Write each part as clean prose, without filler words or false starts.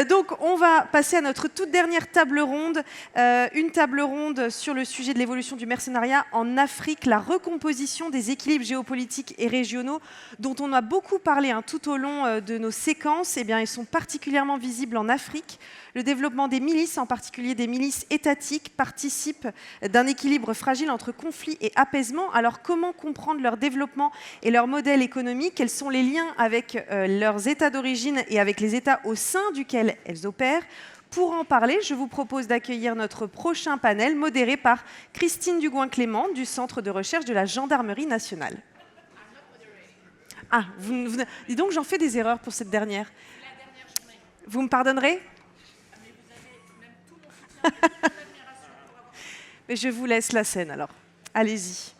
Donc, on va passer à notre toute dernière table ronde. Une table ronde sur le sujet de l'évolution du mercenariat en Afrique, la recomposition des équilibres géopolitiques et régionaux, dont on a beaucoup parlé tout au long de nos séquences. Eh bien, ils sont particulièrement visibles en Afrique. Le développement des milices, en particulier des milices étatiques, participe d'un équilibre fragile entre conflit et apaisement. Alors, comment comprendre leur développement et leur modèle économique? Quels sont les liens avec leurs États d'origine et avec les États au sein duquel elles opèrent? Pour en parler, je vous propose d'accueillir notre prochain panel, modéré par Christine Dugouin-Clément, du Centre de recherche de la Gendarmerie nationale. Ah, dis donc, j'en fais des erreurs pour cette dernière. Vous me pardonnerez? Mais je vous laisse la scène alors. Allez-y.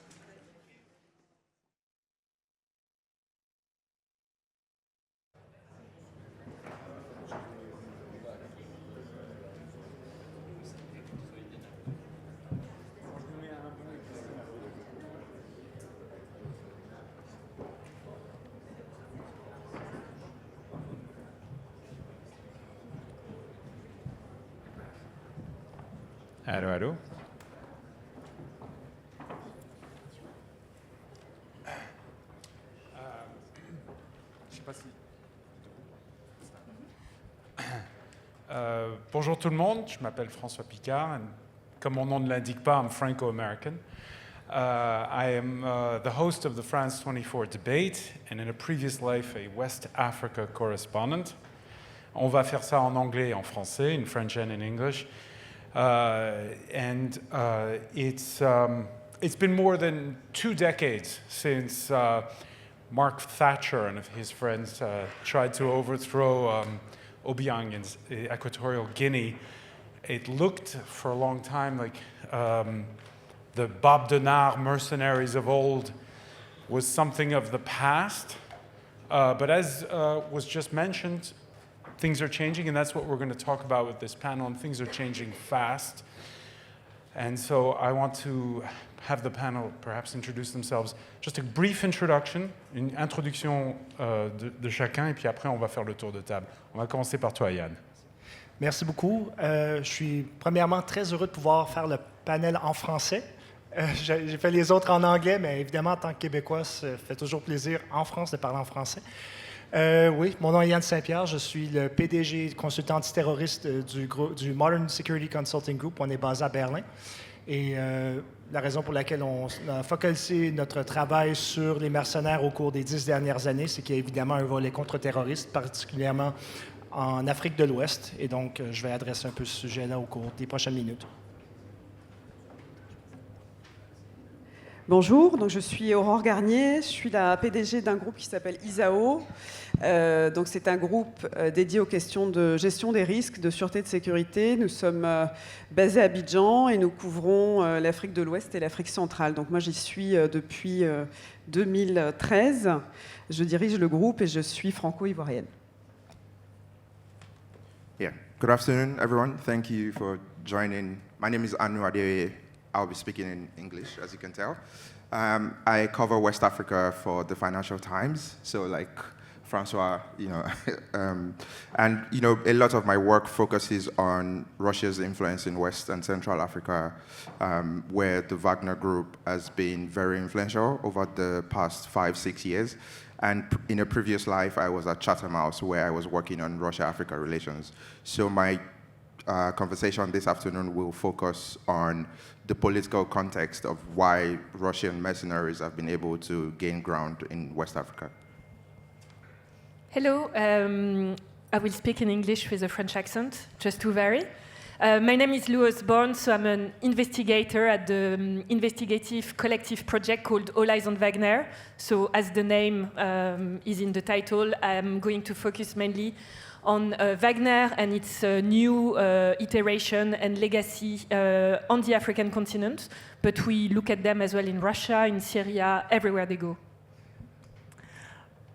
Allô, allô. Je sais pas si... bonjour tout le monde, je m'appelle François Picard. Comme mon nom ne l'indique pas, I'm Franco-American. I am the host of the France 24 debate and in a previous life a West Africa correspondent. On va faire ça en anglais et en français, in French and in English. It's been more than 2 decades since Mark Thatcher and his friends tried to overthrow Obiang in Equatorial Guinea. It looked for a long time like the Bob Denard mercenaries of old was something of the past. But as was just mentioned, things are changing, and that's what we're going to talk about with this panel, and things are changing fast. And so I want to have the panel perhaps introduce themselves. Just a brief introduction, une introduction de chacun, et puis après on va faire le tour de table. On va commencer par toi, Yann. Merci beaucoup. Je suis premièrement très heureux de pouvoir faire le panel en français. J'ai fait les autres en anglais, mais évidemment, en tant que Québécois, ça fait toujours plaisir en France de parler en français. Oui, mon nom est Yann Saint-Pierre, je suis le PDG consultant antiterroriste du Modern Security Consulting Group. On est basé à Berlin. Et la raison pour laquelle on a focalisé notre travail sur les mercenaires au cours des 10 dernières années, c'est qu'il y a évidemment un volet contre-terroriste, particulièrement en Afrique de l'Ouest. Et donc, je vais adresser un peu ce sujet-là au cours des prochaines minutes. Bonjour, donc je suis Aurore Garnier, je suis la PDG d'un groupe qui s'appelle ISAO. Donc c'est un groupe dédié aux questions de gestion des risques, de sûreté et de sécurité. Nous sommes basés à Abidjan et nous couvrons l'Afrique de l'Ouest et l'Afrique centrale. Donc moi j'y suis depuis 2013. Je dirige le groupe et je suis franco-ivoirienne. Yeah. Good afternoon, everyone. Thank you for joining. My name is Anu Adeye. I'll be speaking in English, as you can tell. I cover West Africa for the Financial Times, so like Francois, and a lot of my work focuses on Russia's influence in West and Central Africa, where the Wagner Group has been very influential over the past 5-6 years. And in a previous life, I was at Chatham House, where I was working on Russia-Africa relations. So my conversation this afternoon will focus on the political context of why Russian mercenaries have been able to gain ground in West Africa. Hello, I will speak in English with a French accent, just to vary. My name is Lou Osborne, so I'm an investigator at the investigative collective project called All Eyes on Wagner. So as the name is in the title, I'm going to focus mainly on Wagner and its new iteration and legacy on the African continent, but we look at them as well in Russia, in Syria, everywhere they go.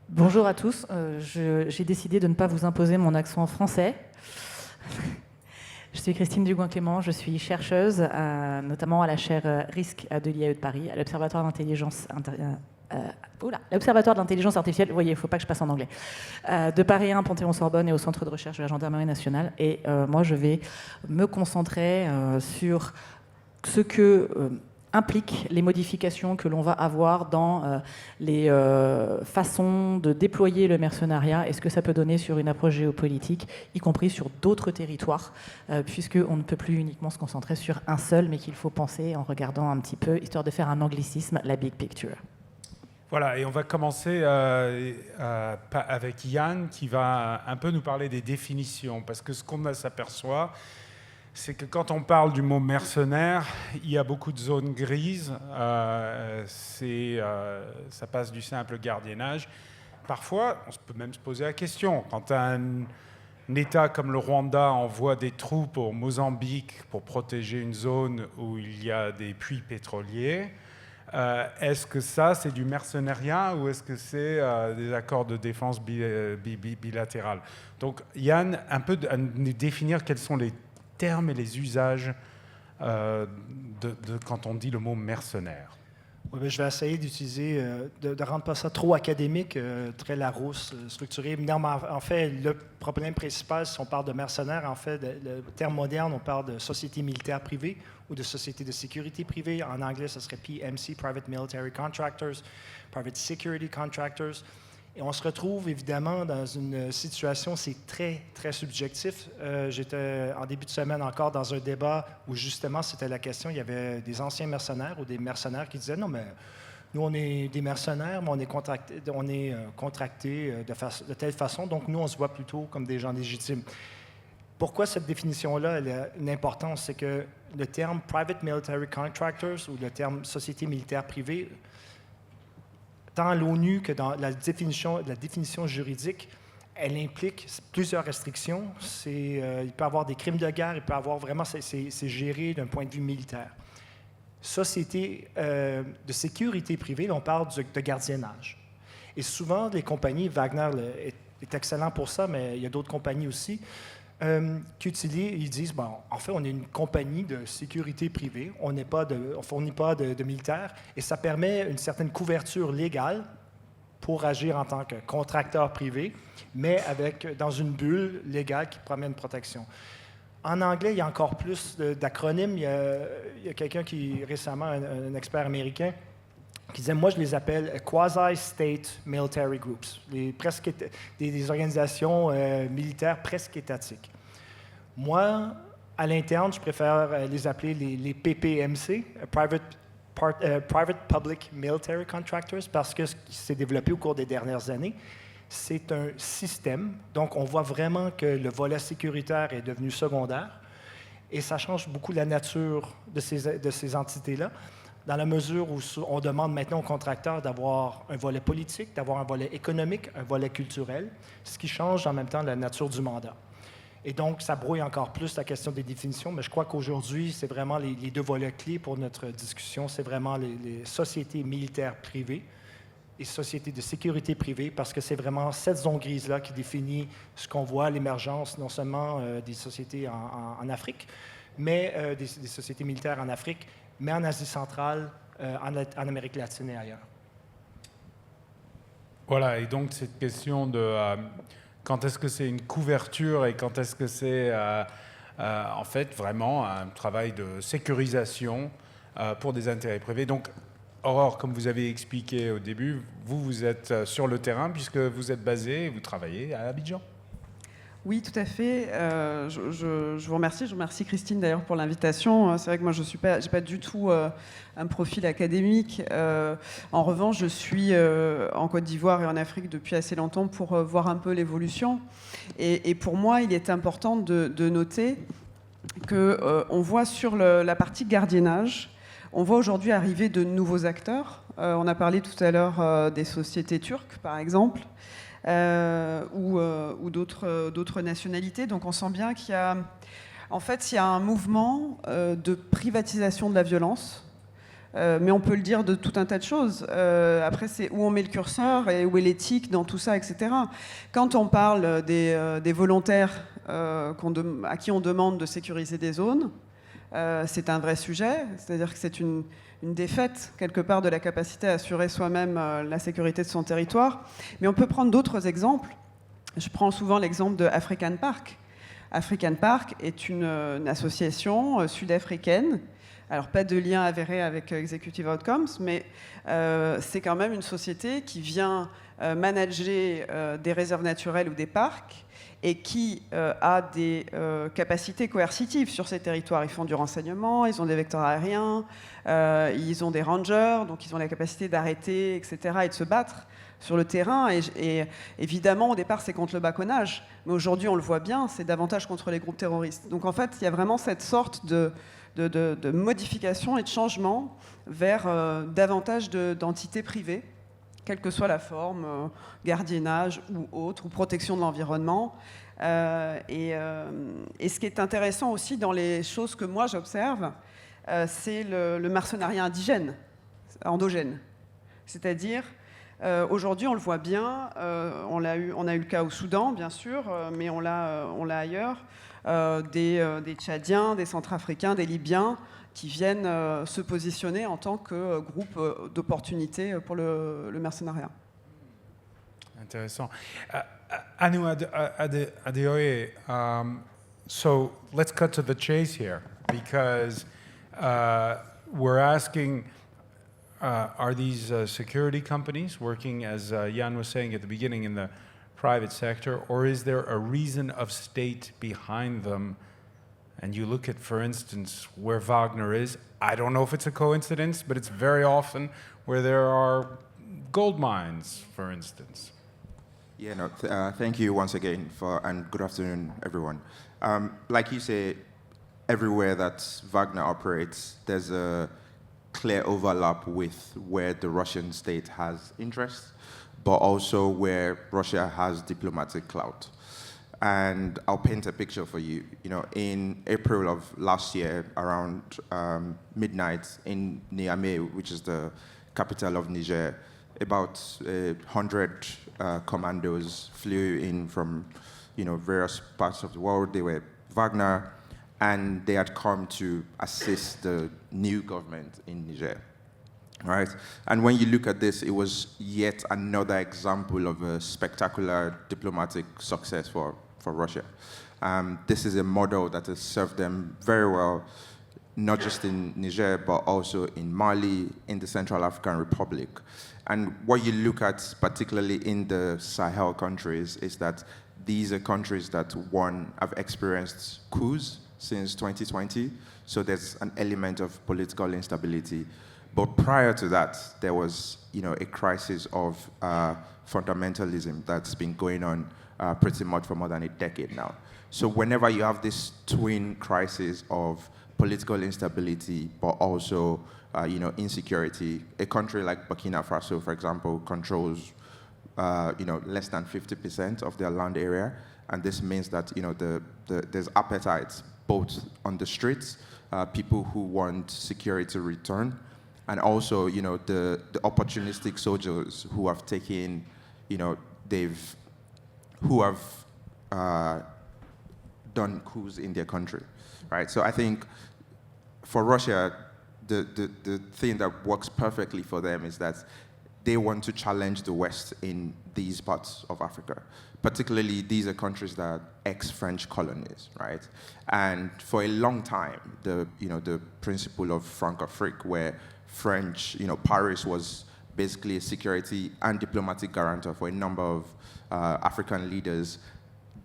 Bonjour à tous, j'ai décidé de ne pas vous imposer mon accent français. Je suis Christine Dugouin-Clément, je suis chercheuse, notamment à la chaire Risque de l'IAE de Paris, à l'Observatoire d'intelligence l'Observatoire de l'intelligence artificielle, vous voyez, il ne faut pas que je passe en anglais, de Paris 1, Panthéon-Sorbonne et au Centre de recherche de la Gendarmerie nationale. Et moi, je vais me concentrer sur ce que impliquent les modifications que l'on va avoir dans les façons de déployer le mercenariat et ce que ça peut donner sur une approche géopolitique, y compris sur d'autres territoires, puisqu'on ne peut plus uniquement se concentrer sur un seul, mais qu'il faut penser en regardant un petit peu, histoire de faire un anglicisme, la big picture. Voilà, et on va commencer avec Yann qui va un peu nous parler des définitions, parce que ce qu'on s'aperçoit, c'est que quand on parle du mot mercenaire, il y a beaucoup de zones grises, ça passe du simple gardiennage. Parfois, on peut même se poser la question, quand un État comme le Rwanda envoie des troupes au Mozambique pour protéger une zone où il y a des puits pétroliers, est-ce que ça, c'est du mercenariat ou est-ce que c'est des accords de défense bilatérales? Donc, Yann, un peu à nous définir quels sont les termes et les usages quand on dit le mot mercenaire. Oui, je vais essayer d'utiliser, de rendre pas ça trop académique, très Larousse, structuré. Non, mais en fait, le problème principal, si on parle de mercenaires, en fait, le terme moderne, on parle de société militaire privée ou de société de sécurité privée. En anglais, ce serait PMC, Private Military Contractors, Private Security Contractors. Et on se retrouve évidemment dans une situation, c'est très, très subjectif. J'étais en début de semaine encore dans un débat où justement c'était la question, il y avait des anciens mercenaires ou des mercenaires qui disaient non, mais nous on est des mercenaires, mais on est contractés de telle façon, donc nous on se voit plutôt comme des gens légitimes. Pourquoi cette définition-là elle a une importance? C'est que le terme Private Military Contractors ou le terme société militaire privée, tant l'ONU que dans la définition juridique, elle implique plusieurs restrictions. Il peut y avoir des crimes de guerre, il peut y avoir vraiment, c'est géré d'un point de vue militaire. Société de sécurité privée, là, on parle de gardiennage. Et souvent, les compagnies, Wagner est excellent pour ça, mais il y a d'autres compagnies aussi, qui utilisent, ils disent, bon, en fait, on est une compagnie de sécurité privée, on ne fournit pas de militaires, et ça permet une certaine couverture légale pour agir en tant que contracteur privé, mais dans une bulle légale qui promet une protection. En anglais, il y a encore plus d'acronymes. Il y a quelqu'un récemment, un expert américain, qui disait, moi, je les appelle quasi-state military groups, des organisations militaires presque étatiques. Moi, à l'interne, je préfère les appeler les PPMC, Private Public Military Contractors, parce que ce qui s'est développé au cours des dernières années, c'est un système. Donc, on voit vraiment que le volet sécuritaire est devenu secondaire, et ça change beaucoup la nature de ces entités-là, dans la mesure où on demande maintenant aux contracteurs d'avoir un volet politique, d'avoir un volet économique, un volet culturel, ce qui change en même temps la nature du mandat. Et donc, ça brouille encore plus la question des définitions, mais je crois qu'aujourd'hui, c'est vraiment les deux volets clés pour notre discussion, c'est vraiment les sociétés militaires privées et sociétés de sécurité privée, parce que c'est vraiment cette zone grise-là qui définit ce qu'on voit, l'émergence non seulement des sociétés en Afrique, mais des sociétés militaires en Afrique, mais en Asie centrale, en Amérique latine et ailleurs. Voilà, et donc cette question de quand est-ce que c'est une couverture et quand est-ce que c'est en fait vraiment un travail de sécurisation pour des intérêts privés. Donc, Aurore, comme vous avez expliqué au début, vous êtes sur le terrain puisque vous êtes basé et vous travaillez à Abidjan. Oui, tout à fait. Je vous remercie. Je remercie Christine d'ailleurs pour l'invitation. C'est vrai que moi, j'ai pas du tout un profil académique. En revanche, je suis en Côte d'Ivoire et en Afrique depuis assez longtemps pour voir un peu l'évolution. Et pour moi, il est important de noter qu'on voit sur la partie gardiennage, on voit aujourd'hui arriver de nouveaux acteurs. On a parlé tout à l'heure des sociétés turques, par exemple. Ou d'autres nationalités. Donc on sent bien qu'il y a un mouvement de privatisation de la violence, mais on peut le dire de tout un tas de choses. Après, c'est où on met le curseur et où est l'éthique dans tout ça, etc. Quand on parle des volontaires à qui on demande de sécuriser des zones, c'est un vrai sujet, c'est-à-dire que c'est une défaite, quelque part, de la capacité à assurer soi-même la sécurité de son territoire. Mais on peut prendre d'autres exemples. Je prends souvent l'exemple de African Park. African Park est une association sud-africaine. Alors, pas de lien avéré avec Executive Outcomes, mais c'est quand même une société qui vient manager des réserves naturelles ou des parcs et qui a des capacités coercitives sur ces territoires. Ils font du renseignement, ils ont des vecteurs aériens, ils ont des rangers, donc ils ont la capacité d'arrêter, etc., et de se battre sur le terrain. Et évidemment, au départ, c'est contre le baconnage, mais aujourd'hui, on le voit bien, c'est davantage contre les groupes terroristes. Donc en fait, il y a vraiment cette sorte de modification et de changement vers davantage d'entités privées, quelle que soit la forme, gardiennage ou autre, ou protection de l'environnement. Et ce qui est intéressant aussi dans les choses que moi j'observe, c'est le mercenariat indigène, endogène. C'est-à-dire, aujourd'hui, on le voit bien, on a eu le cas au Soudan, bien sûr, mais on l'a ailleurs, des Tchadiens, des Centrafricains, des Libyens, qui viennent se positionner en tant que groupe d'opportunité pour le mercenariat. Intéressant. Anu Adeoye, so let's cut to the chase here, because we're asking, are these security companies working, as Jan was saying at the beginning, in the private sector, or is there a reason of state behind them? And you look at, for instance, where Wagner is. I don't know if it's a coincidence, but it's very often where there are gold mines, for instance. Yeah, no, thank you once again, and good afternoon, everyone. Like you say, everywhere that Wagner operates, there's a clear overlap with where the Russian state has interests, but also where Russia has diplomatic clout. And I'll paint a picture for you. You know, in April of last year, around midnight in Niamey, which is the capital of Niger, about 100 commandos flew in from, various parts of the world. They were Wagner, and they had come to assist the new government in Niger. Right? And when you look at this, it was yet another example of a spectacular diplomatic success for Russia. This is a model that has served them very well, not just in Niger, but also in Mali, in the Central African Republic. And what you look at, particularly in the Sahel countries, is that these are countries that, one, have experienced coups since 2020, so there's an element of political instability. But prior to that, there was, a crisis of fundamentalism that's been going on pretty much for more than a decade now. So whenever you have this twin crisis of political instability, but also, insecurity, a country like Burkina Faso, for example, controls, less than 50% of their land area, and this means that, there's appetite both on the streets, people who want security to return, and also, the opportunistic soldiers who have taken, who have done coups in their country, right? So I think for Russia, the thing that works perfectly for them is that they want to challenge the West in these parts of Africa. Particularly, these are countries that are ex-French colonies, right? And for a long time, the principle of Francafrique, where French, Paris was basically a security and diplomatic guarantor for a number of African leaders,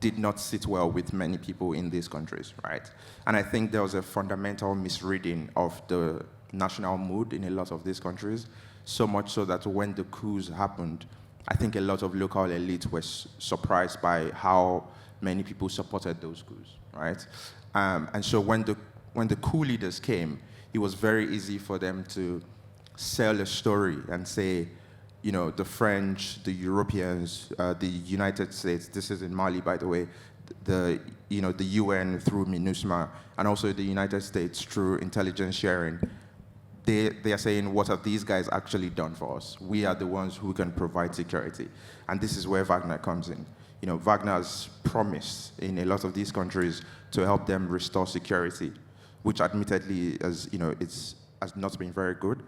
did not sit well with many people in these countries, right? And I think there was a fundamental misreading of the national mood in a lot of these countries, so much so that when the coups happened, I think a lot of local elites were surprised by how many people supported those coups, right? And so when the coup leaders came, it was very easy for them to sell a story and say, the French, the Europeans, the United States, this is in Mali, by the way, the UN through MINUSMA, and also the United States through intelligence sharing, they are saying, what have these guys actually done for us? We are the ones who can provide security. And this is where Wagner comes in. Wagner's promised in a lot of these countries to help them restore security. which admittedly has not been very good.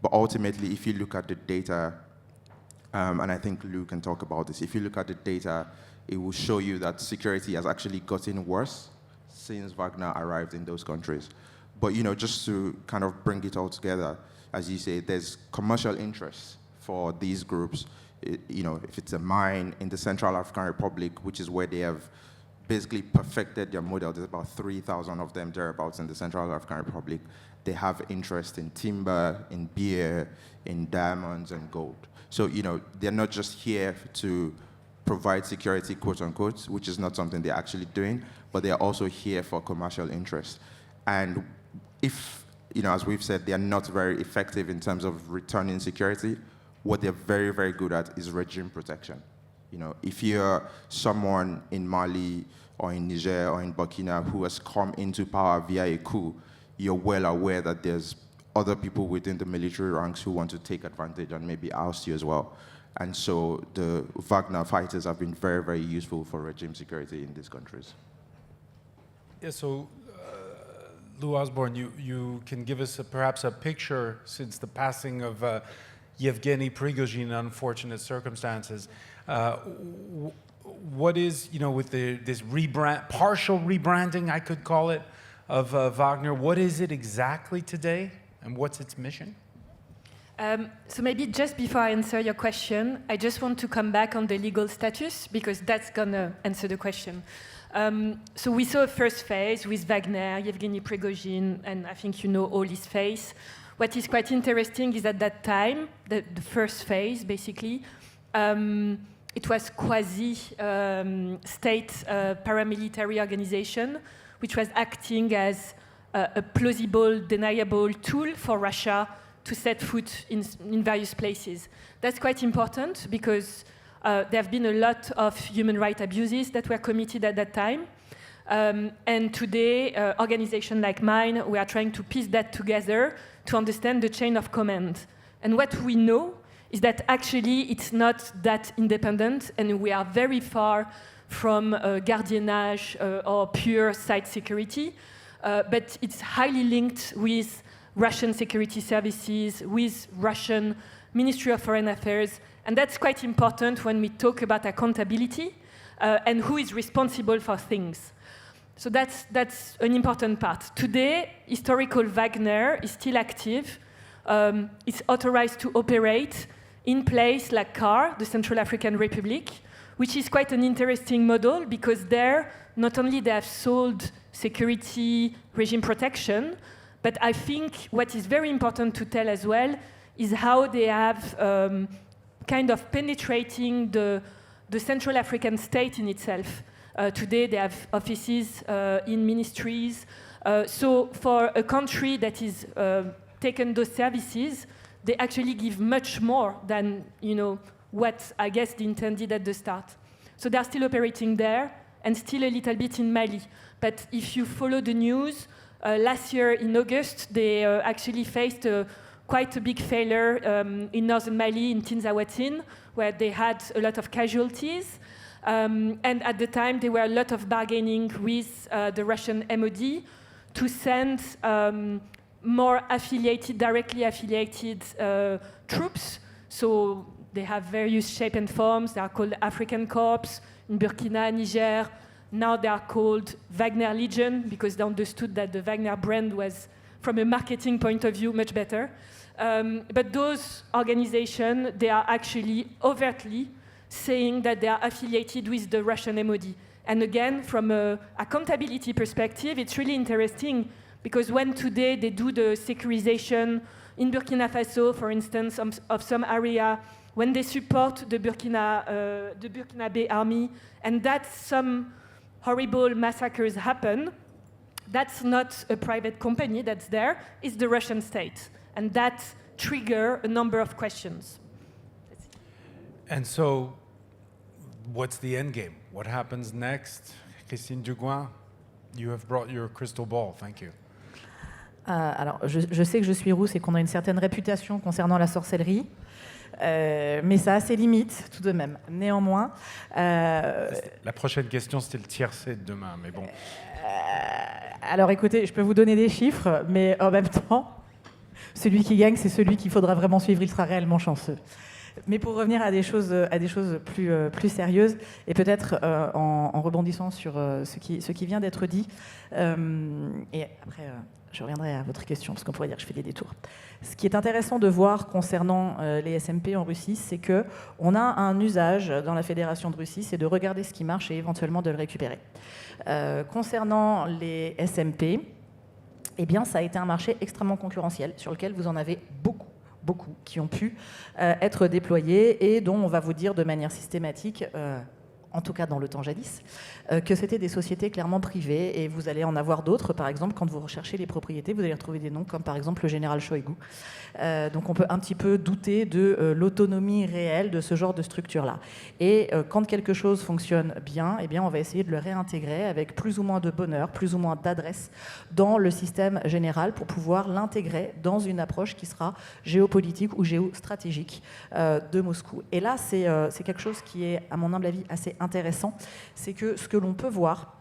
But ultimately, if you look at the data, and I think Lou can talk about this, if you look at the data, it will show you that security has actually gotten worse since Wagner arrived in those countries. But just to kind of bring it all together, as you say, there's commercial interest for these groups. If it's a mine in the Central African Republic, which is where they have basically perfected their model, there's about 3,000 of them thereabouts in the Central African Republic. They have interest in timber, in beer, in diamonds and gold. So, they're not just here to provide security, quote unquote, which is not something they're actually doing, but they're also here for commercial interest. And if, as we've said, they're not very effective in terms of returning security, what they're very, very good at is regime protection. If you're someone in Mali or in Niger or in Burkina who has come into power via a coup, you're well aware that there's other people within the military ranks who want to take advantage and maybe oust you as well. And so the Wagner fighters have been very, very useful for regime security in these countries. Yeah, so Lou Osborne, you can give us perhaps a picture since the passing of Yevgeny Prigozhin in unfortunate circumstances. What is, with this partial rebranding, I could call it, of Wagner, what is it exactly today and what's its mission? So maybe just before I answer your question, I just want to come back on the legal status because that's going to answer the question. So we saw a first phase with Wagner, Yevgeny Prigozhin, and I think you know all his phase. What is quite interesting is at that time, the first phase basically, it was quasi-state paramilitary organization, which was acting as a plausible, deniable tool for Russia to set foot in various places. That's quite important because there have been a lot of human rights abuses that were committed at that time. And today, organizations like mine, we are trying to piece that together to understand the chain of command. And what we know is that actually it's not that independent, and we are very far from gardiennage or pure site security, but it's highly linked with Russian security services, with Russian Ministry of Foreign Affairs, and that's quite important when we talk about accountability and who is responsible for things. So that's an important part. Today, historical Wagner is still active. It's authorized to operate in place like CAR, the Central African Republic, which is quite an interesting model because there, not only they have sold security, regime protection, but I think what is very important to tell as well is how they have kind of penetrating the Central African state in itself. Today they have offices in ministries. So for a country that is taken those services, they actually give much more than what I guess they intended at the start. So they're still operating there and still a little bit in Mali. But if you follow the news, last year in August, they actually faced quite a big failure in northern Mali, in Tinzaouattine, where they had a lot of casualties. And at the time, there were a lot of bargaining with the Russian MOD to send more directly affiliated troops. So they have various shape and forms. They are called African Corps in Burkina, Niger. Now they are called Wagner Legion because they understood that the Wagner brand was, from a marketing point of view, much better. But those organizations, they are actually overtly saying that they are affiliated with the Russian MOD. And again, from an accountability perspective, it's really interesting because when today they do the securization in Burkina Faso, for instance, of some area, when they support the Burkinabe army, and that some horrible massacres happen, that's not a private company that's there, it's the Russian state. And that triggers a number of questions. And so, what's the end game? What happens next? Christine Dugouin, you have brought your crystal ball. Thank you. Alors, je sais que je suis rousse et qu'on a une certaine réputation concernant la sorcellerie, mais ça a ses limites tout de même. Néanmoins... La prochaine question, c'était le tiercé de demain, mais bon. Alors écoutez, je peux vous donner des chiffres, mais en même temps, celui qui gagne, c'est celui qu'il faudra vraiment suivre, il sera réellement chanceux. Mais pour revenir à des choses plus sérieuses, et peut-être en rebondissant sur ce qui vient d'être dit, et après je reviendrai à votre question, parce qu'on pourrait dire que je fais des détours. Ce qui est intéressant de voir concernant les SMP en Russie, c'est qu'on a un usage dans la Fédération de Russie, c'est de regarder ce qui marche et éventuellement de le récupérer. Concernant les SMP, eh bien, ça a été un marché extrêmement concurrentiel, sur lequel vous en avez beaucoup qui ont pu être déployés et dont on va vous dire de manière systématique, en tout cas dans le temps jadis, que c'était des sociétés clairement privées, et vous allez en avoir d'autres. Par exemple, quand vous recherchez les propriétés, vous allez retrouver des noms comme par exemple le général Shoigu. Donc on peut un petit peu douter de l'autonomie réelle de ce genre de structure-là. Et quand quelque chose fonctionne bien, eh bien, on va essayer de le réintégrer avec plus ou moins de bonheur, plus ou moins d'adresse dans le système général pour pouvoir l'intégrer dans une approche qui sera géopolitique ou géostratégique de Moscou. Et là, c'est quelque chose qui est, à mon humble avis, assez intéressant. C'est que ce que l'on peut voir,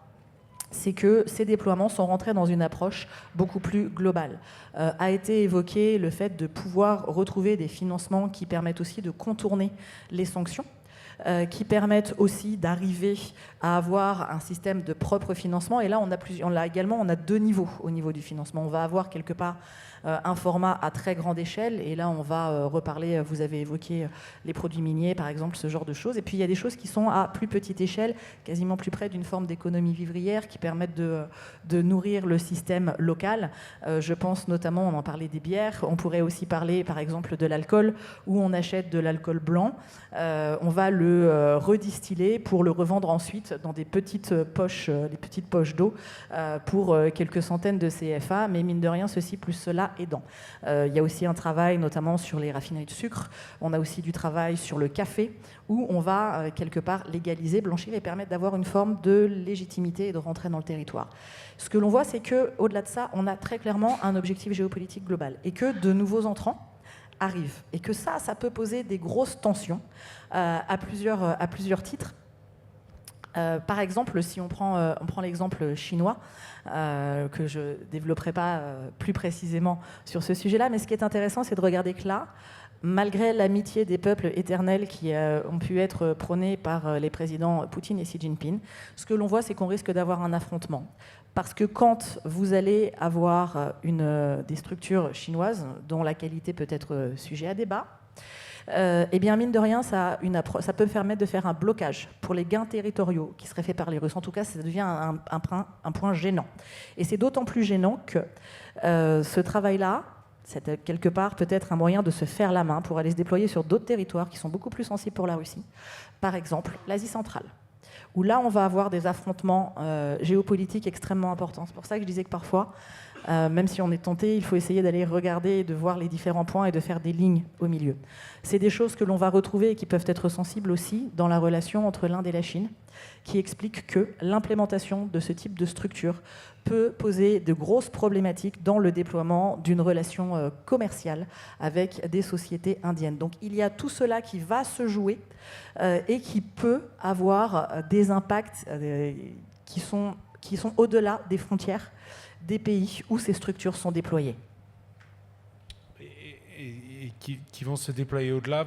c'est que ces déploiements sont rentrés dans une approche beaucoup plus globale. A été évoqué le fait de pouvoir retrouver des financements qui permettent aussi de contourner les sanctions, qui permettent aussi d'arriver à avoir un système de propre financement. Et là, on a deux niveaux au niveau du financement. On va avoir quelque part un format à très grande échelle, et là on va reparler, vous avez évoqué les produits miniers par exemple, ce genre de choses, et puis il y a des choses qui sont à plus petite échelle, quasiment plus près d'une forme d'économie vivrière, qui permettent de nourrir le système local. Je pense notamment, on en parlait des bières, on pourrait aussi parler par exemple de l'alcool, où on achète de l'alcool blanc, on va le redistiller pour le revendre ensuite dans des petites poches d'eau pour quelques centaines de CFA, mais mine de rien, ceci plus cela aidant. Il y a aussi un travail notamment sur les raffineries de sucre, on a aussi du travail sur le café, où on va quelque part légaliser, blanchir et permettre d'avoir une forme de légitimité et de rentrer dans le territoire. Ce que l'on voit, c'est qu'au-delà de ça, on a très clairement un objectif géopolitique global, et que de nouveaux entrants arrivent, et que ça peut poser des grosses tensions à plusieurs titres. Par exemple, si on prend l'exemple chinois, que je ne développerai pas plus précisément sur ce sujet-là, mais ce qui est intéressant, c'est de regarder que là, malgré l'amitié des peuples éternels qui ont pu être prônés par les présidents Poutine et Xi Jinping, ce que l'on voit, c'est qu'on risque d'avoir un affrontement. Parce que quand vous allez avoir des structures chinoises dont la qualité peut être sujet à débat, eh bien, mine de rien, ça peut permettre de faire un blocage pour les gains territoriaux qui seraient faits par les Russes. En tout cas, ça devient un point gênant. Et c'est d'autant plus gênant que ce travail-là, c'est quelque part peut-être un moyen de se faire la main pour aller se déployer sur d'autres territoires qui sont beaucoup plus sensibles pour la Russie. Par exemple, l'Asie centrale, où là, on va avoir des affrontements géopolitiques extrêmement importants. C'est pour ça que je disais que parfois, même si on est tenté, il faut essayer d'aller regarder et de voir les différents points et de faire des lignes au milieu. C'est des choses que l'on va retrouver et qui peuvent être sensibles aussi dans la relation entre l'Inde et la Chine, qui expliquent que l'implémentation de ce type de structure peut poser de grosses problématiques dans le déploiement d'une relation commerciale avec des sociétés indiennes. Donc il y a tout cela qui va se jouer et qui peut avoir des impacts qui sont au-delà des frontières des pays où ces structures sont déployées. Et qui vont se déployer au-delà.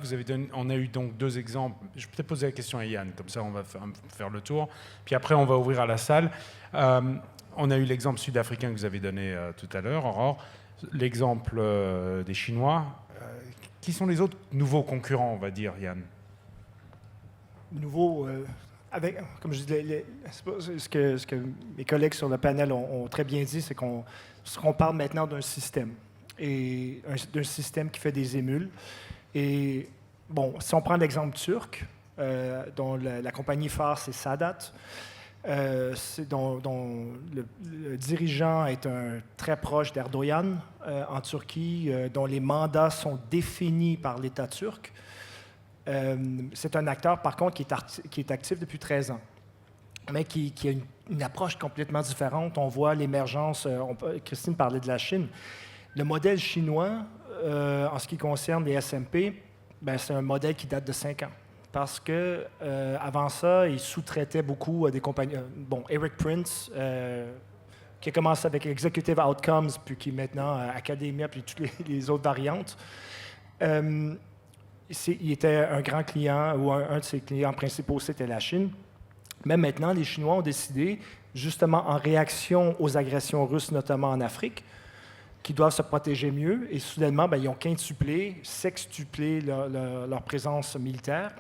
On a eu donc deux exemples. Je vais peut-être poser la question à Yann, comme ça on va faire le tour. Puis après, on va ouvrir à la salle. On a eu l'exemple sud-africain que vous avez donné tout à l'heure, Aurore. L'exemple des Chinois. Qui sont les autres nouveaux concurrents, on va dire, Yann? Nouveau, comme je dis, ce que mes collègues sur le panel ont très bien dit, c'est qu'on parle maintenant d'un système, et d'un système qui fait des émules. Et bon, si on prend l'exemple turc, dont la compagnie phare, c'est Sadat, dont le dirigeant est très proche d'Erdogan en Turquie, dont les mandats sont définis par l'État turc. C'est un acteur, par contre, qui est actif depuis 13 ans, mais qui a une approche complètement différente. On voit l'émergence, Christine parlait de la Chine. Le modèle chinois, en ce qui concerne les SMP, c'est un modèle qui date de 5 ans. Parce que avant ça, ils sous-traitaient beaucoup à des compagnies. Eric Prince, qui a commencé avec Executive Outcomes, puis qui est maintenant Academia, puis toutes les autres variantes. Il était un grand client, ou un de ses clients principaux, c'était la Chine. Mais maintenant, les Chinois ont décidé, justement en réaction aux agressions russes, notamment en Afrique, qu'ils doivent se protéger mieux. Et soudainement, ils ont quintuplé, sextuplé leur présence militaire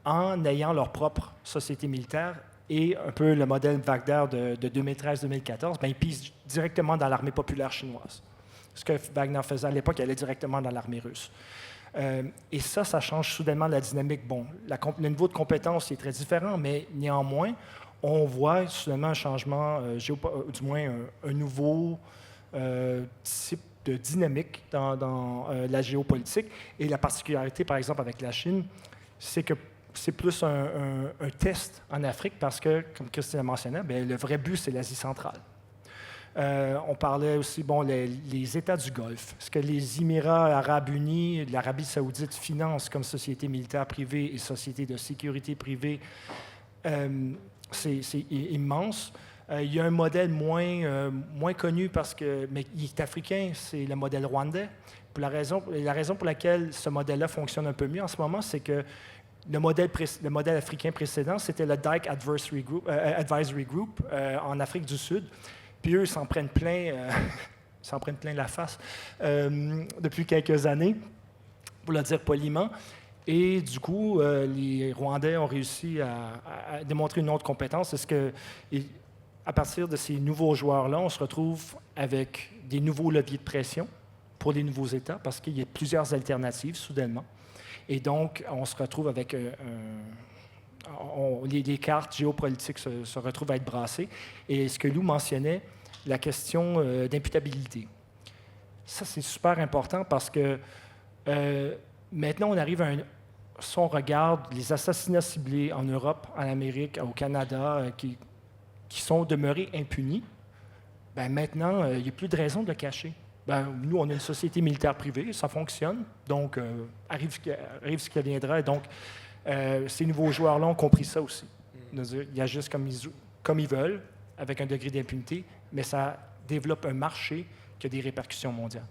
en ayant leur propre société militaire. Et un peu le modèle Wagner de 2013-2014, ils pisent directement dans l'armée populaire chinoise. Ce que Wagner faisait à l'époque, il allait directement dans l'armée russe. Et ça change soudainement la dynamique. Bon, le niveau de compétence est très différent, mais néanmoins, on voit soudainement un changement, du moins un nouveau type de dynamique dans la géopolitique. Et la particularité, par exemple, avec la Chine, c'est que c'est plus un test en Afrique parce que, comme Christine a mentionné, le vrai but, c'est l'Asie centrale. On parlait aussi, les États du Golfe. Ce que les Émirats arabes unis, l'Arabie saoudite financent comme société militaire privée et société de sécurité privée, c'est immense. Il y a un modèle moins connu mais il est africain, c'est le modèle rwandais. La raison pour laquelle ce modèle-là fonctionne un peu mieux en ce moment, c'est que le modèle africain précédent, c'était le Dyke Advisory Group en Afrique du Sud. Puis eux, ils s'en prennent plein la face depuis quelques années, pour le dire poliment. Et du coup, les Rwandais ont réussi à démontrer une autre compétence. C'est à partir de ces nouveaux joueurs-là, on se retrouve avec des nouveaux leviers de pression pour les nouveaux États, parce qu'il y a plusieurs alternatives, soudainement. Et donc, on se retrouve avec les cartes géopolitiques se retrouvent à être brassées. Et ce que Lou mentionnait, la question d'imputabilité. Ça, c'est super important parce que maintenant, on arrive si on regarde les assassinats ciblés en Europe, en Amérique, au Canada, qui sont demeurés impunis, maintenant, il n'y a plus de raison de le cacher. Nous, on a une société militaire privée, ça fonctionne, donc arrive ce qui viendra. Et donc, ces nouveaux joueurs-là ont compris ça aussi. Ils agissent comme ils veulent, avec un degré d'impunité, mais ça développe un marché qui a des répercussions mondiales.